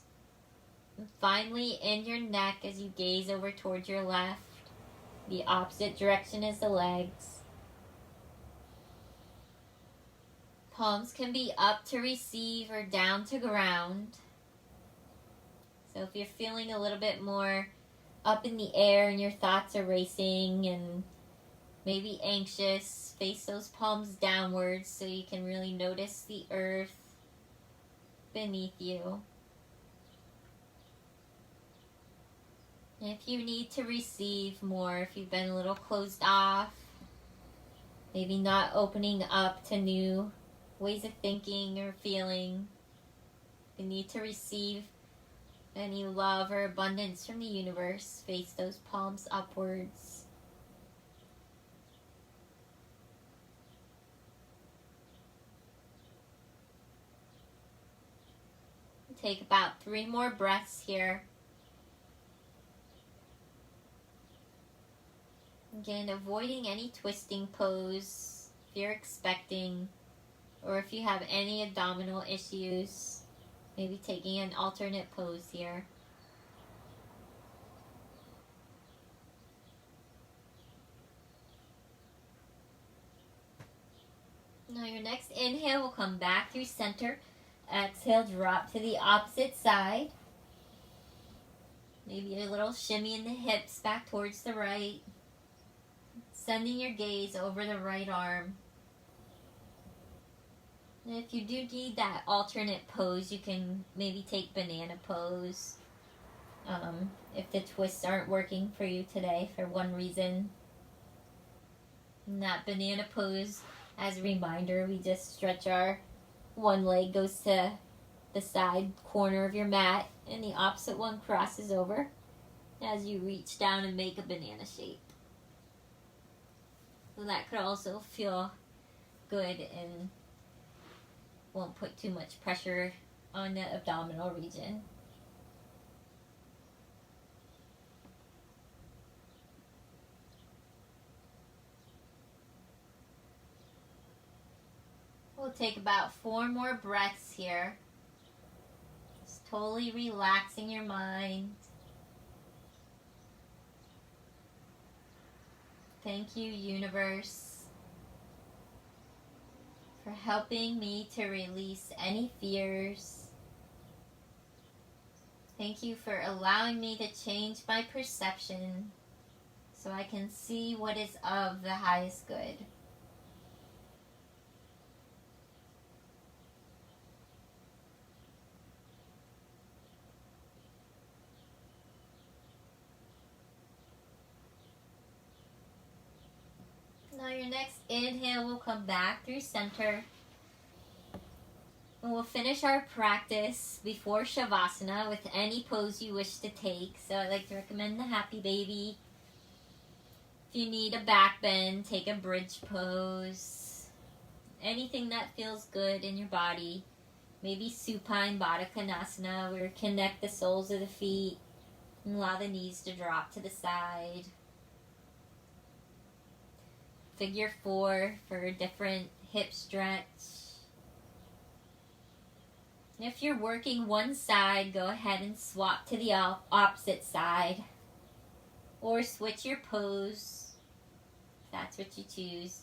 and finally in your neck as you gaze over towards your left, the opposite direction as the legs. Palms can be up to receive or down to ground. So if you're feeling a little bit more up in the air and your thoughts are racing and maybe anxious, face those palms downwards so you can really notice the earth beneath you. And if you need to receive more, if you've been a little closed off, maybe not opening up to new ways of thinking or feeling, you need to receive any love or abundance from the universe, face those palms upwards. Take about 3 more breaths here. Again, avoiding any twisting pose if you're expecting, or if you have any abdominal issues, maybe taking an alternate pose here. Now your next inhale will come back through center. Exhale, drop to the opposite side. Maybe a little shimmy in the hips back towards the right. Sending your gaze over the right arm. And if you do need that alternate pose, you can maybe take banana pose. If the twists aren't working for you today for one reason. And that banana pose, as a reminder, we just stretch our one leg goes to the side corner of your mat and the opposite one crosses over as you reach down and make a banana shape. So that could also feel good and won't put too much pressure on the abdominal region. We'll take about 4 more breaths here. Just totally relaxing your mind. Thank you, universe, for helping me to release any fears. Thank you for allowing me to change my perception so I can see what is of the highest good. Now your next inhale will come back through center. And we'll finish our practice before Shavasana with any pose you wish to take. So I like to recommend the Happy Baby. If you need a back bend, take a bridge pose. Anything that feels good in your body. Maybe supine Baddha Konasana, where connect the soles of the feet and allow the knees to drop to the side. Figure 4 for a different hip stretch. And if you're working one side, go ahead and swap to the opposite side. Or switch your pose, if that's what you choose.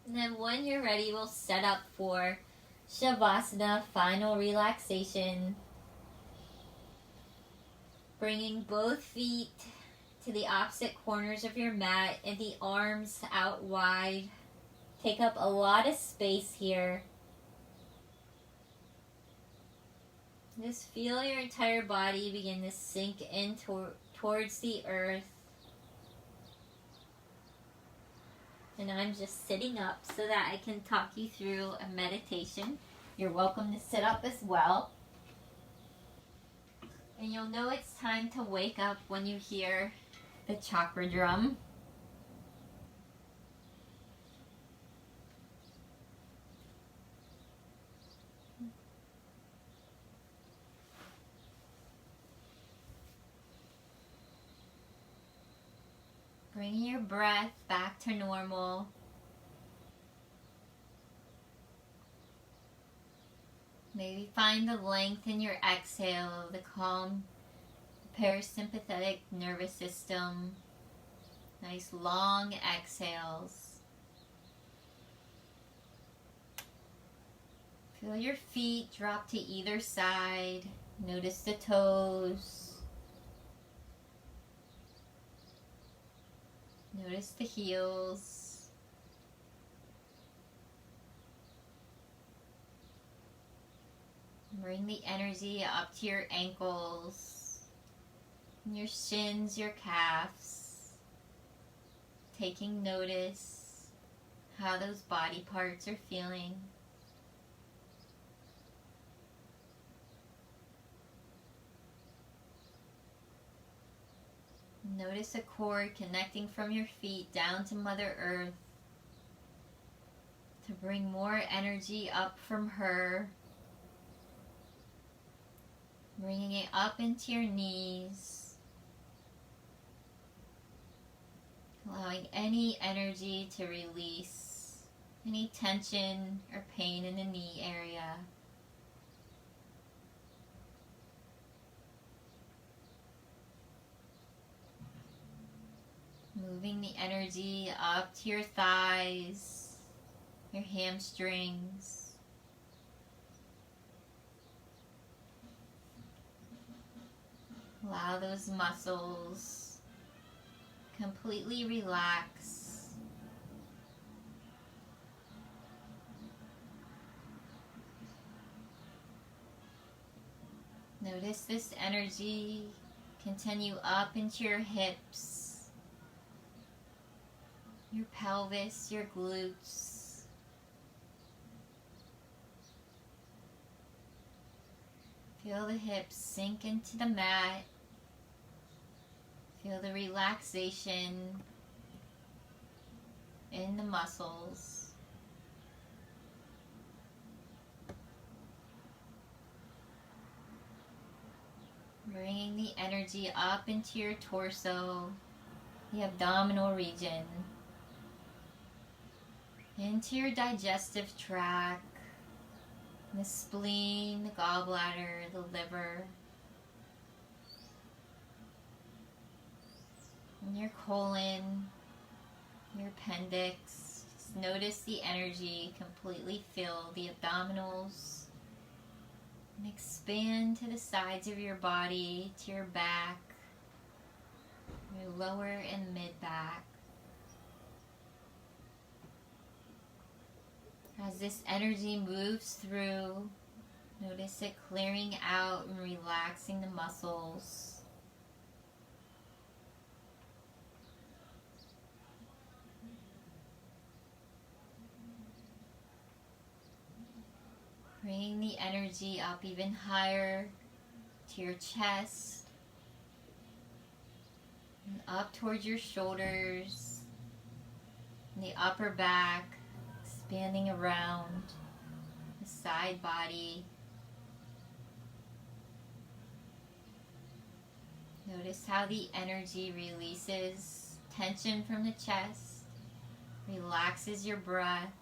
And then when you're ready, we'll set up for Shavasana, final relaxation. Bringing both feet to the opposite corners of your mat and the arms out wide. Take up a lot of space here. Just feel your entire body begin to sink in towards the earth. And I'm just sitting up so that I can talk you through a meditation. You're welcome to sit up as well. And you'll know it's time to wake up when you hear the chakra drum. Bring your breath back to normal. Maybe find the length in your exhale, the calm parasympathetic nervous system. Nice long exhales. Feel your feet drop to either side. Notice the toes. Notice the heels. Bring the energy up to your ankles, your shins, your calves. Taking notice how those body parts are feeling. Notice a cord connecting from your feet down to Mother Earth to bring more energy up from her. Bringing it up into your knees. Allowing any energy to release, any tension or pain in the knee area. Moving the energy up to your thighs, your hamstrings. Allow those muscles completely relax. Notice this energy continue up into your hips, your pelvis, your glutes. Feel the hips sink into the mat. Feel the relaxation in the muscles. Bringing the energy up into your torso, the abdominal region, into your digestive tract, the spleen, the gallbladder, the liver, and your colon, your appendix. Just notice the energy completely fill the abdominals and expand to the sides of your body, to your back, your lower and mid back. As this energy moves through, notice it clearing out and relaxing the muscles. Bringing the energy up even higher to your chest, And up towards your shoulders, and the upper back, expanding around the side body. Notice how the energy releases tension from the chest, relaxes your breath.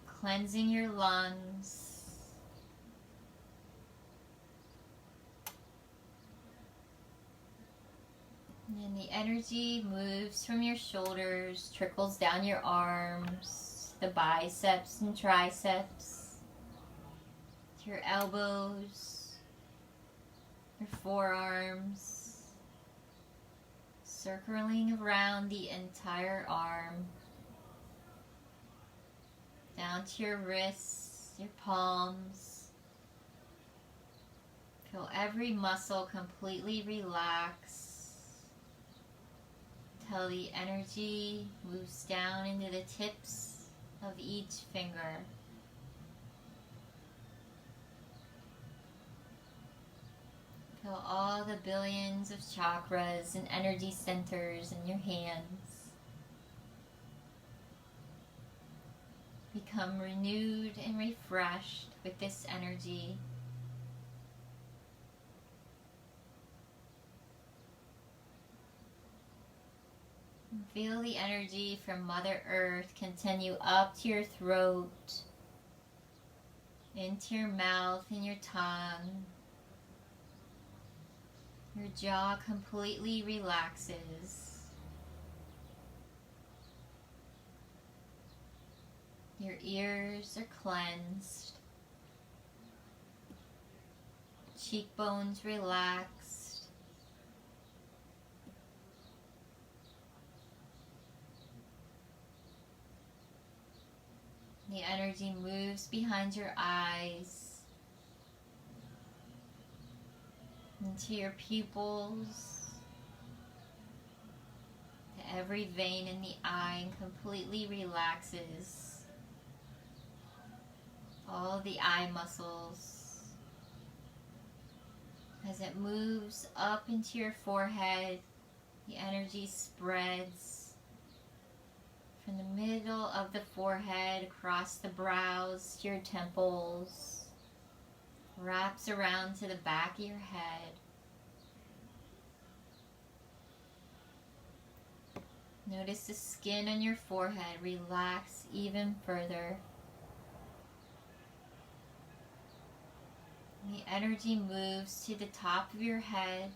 Cleansing your lungs. And then the energy moves from your shoulders, trickles down your arms, the biceps and triceps, to your elbows, your forearms, circling around the entire arm, down to your wrists, your palms. Feel every muscle completely relax until the energy moves down into the tips of each finger. Feel all the billions of chakras and energy centers in your hands become renewed and refreshed with this energy. And feel the energy from Mother Earth continue up to your throat, into your mouth and your tongue. Your jaw completely relaxes. Your ears are cleansed. Cheekbones relaxed. The energy moves behind your eyes, into your pupils, to every vein in the eye, and completely relaxes all the eye muscles. As it moves up into your forehead, the energy spreads from the middle of the forehead across the brows to your temples, wraps around to the back of your head. Notice the skin on your forehead relax even further. The energy moves to the top of your head,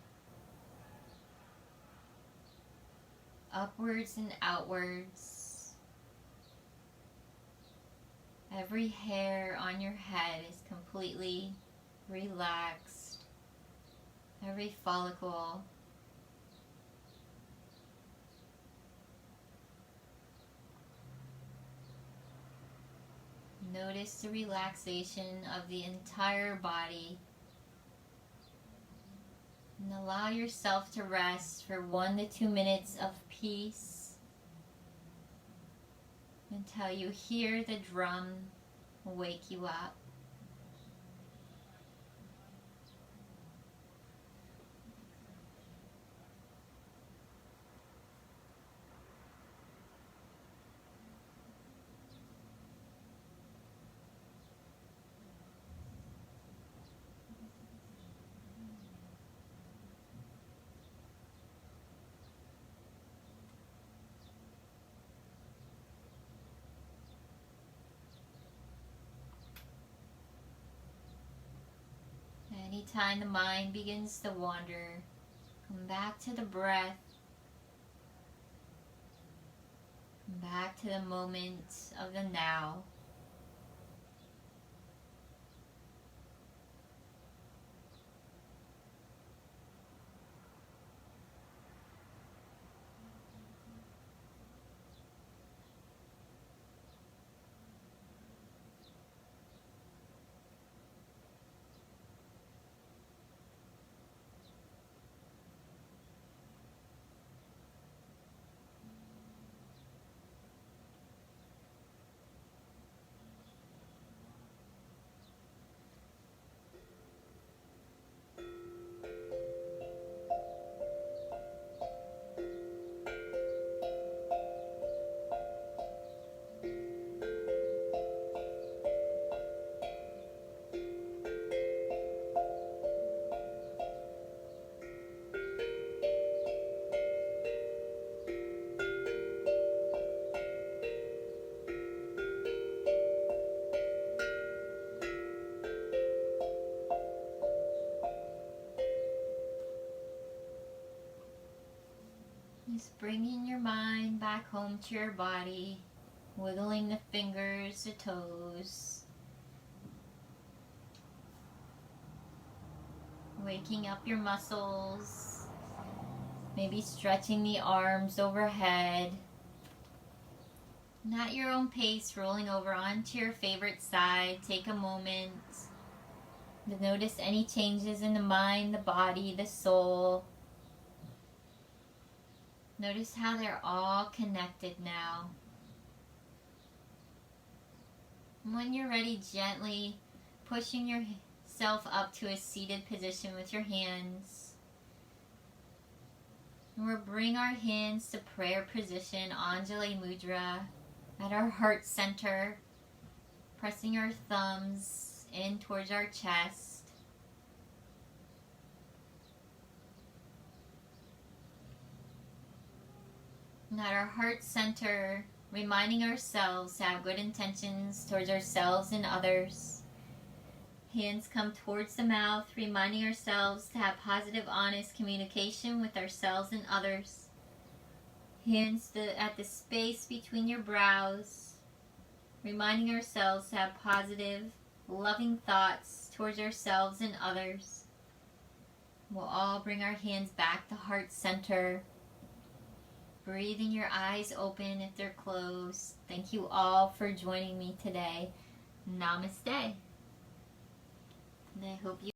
upwards and outwards. Every hair on your head is completely relaxed. Every follicle. Notice the relaxation of the entire body. And allow yourself to rest for 1 to 2 minutes of peace until you hear the drum wake you up. Anytime the mind begins to wander, come back to the breath. Come back to the moment of the now. Just bringing your mind back home to your body, wiggling the fingers, the toes, waking up your muscles, maybe stretching the arms overhead. And at your own pace, rolling over onto your favorite side. Take a moment to notice any changes in the mind, the body, the soul. Notice how they're all connected now. And when you're ready, gently pushing yourself up to a seated position with your hands. And we'll bring our hands to prayer position, Anjali Mudra, at our heart center, pressing our thumbs in towards our chest. And at our heart center, reminding ourselves to have good intentions towards ourselves and others. Hands come towards the mouth, reminding ourselves to have positive, honest communication with ourselves and others. Hands at the space between your brows, reminding ourselves to have positive, loving thoughts towards ourselves and others. We'll all bring our hands back to heart center. Breathing your eyes open if they're closed. Thank you all for joining me today. Namaste. And I hope you